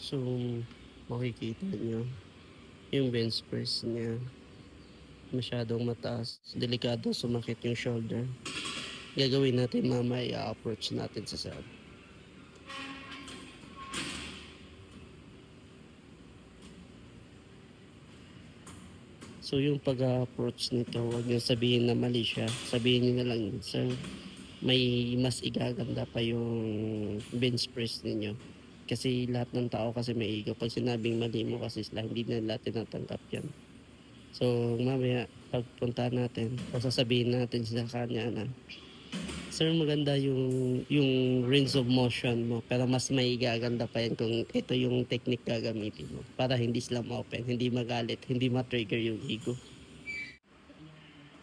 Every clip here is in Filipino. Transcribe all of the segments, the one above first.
So, makikita nyo, yung bench press niya, masyadong mataas. Delikado sumakit yung shoulder. Gagawin natin mamaya, i-approach natin sa side. So yung pag-approach nito, huwag nyo sabihin na mali siya. Sabihin nyo na lang, sir, may mas igaganda pa yung bench press ninyo. Kasi lahat ng tao kasi may ego. Pag sinabing mali mo kasi sila, hindi nila tinatanggap yan. So mamaya, pagpunta natin, o sasabihin natin sa kanya na, sir, maganda yung range of motion mo, pero mas may gaganda pa yan kung ito yung technique gagamitin mo para hindi sila ma-open, hindi magalit, hindi ma-trigger yung ego.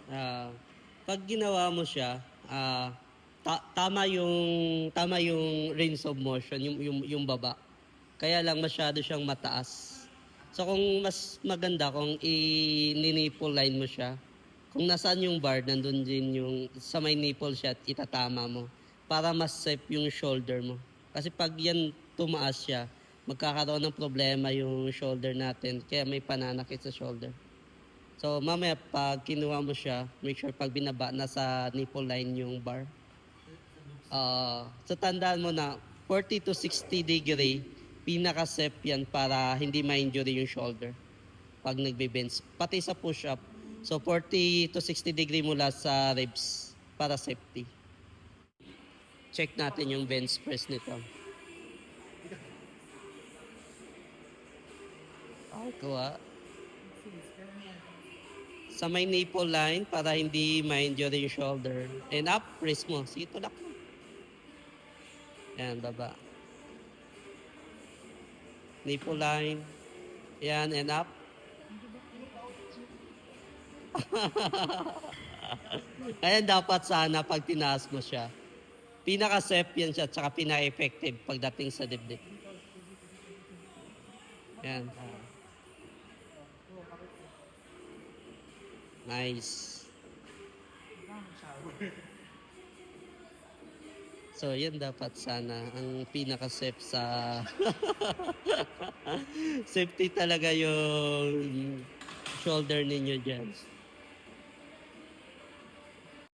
Ah, pag ginawa mo siya, tama yung range of motion, yung baba. Kaya lang masyado siyang mataas. So kung mas maganda kung i-nipple line mo siya, kung nasaan yung bar, nandun din yung sa may nipple siya at itatama mo para mas safe yung shoulder mo. Kasi pag yan tumaas siya, magkakaroon ng problema yung shoulder natin, kaya may pananakit sa shoulder. So mamaya pag kinuha mo siya, make sure pag binaba nasa nipple line yung bar. So tandaan mo na 40 to 60 degree, pinaka-safe yan para hindi ma-injury yung shoulder pag nagbe-bench. Pati sa push-up. So 40 to 60 degree mula sa ribs para safety. Check natin yung bench press nito. Kuha. Sa may nipple line para hindi ma-injury yung shoulder. And up, press mo. Sige, tulak mo. Yan, baba. Nipple line. Yan, and up. Ayan, dapat sana pag tinaas mo siya. Pinaka-safe yan siya, tsaka pinaka-effective pagdating sa dibdib. Yan. Nice. So, yan dapat sana ang pinaka-safe sa safety talaga yung shoulder ninyo dyan.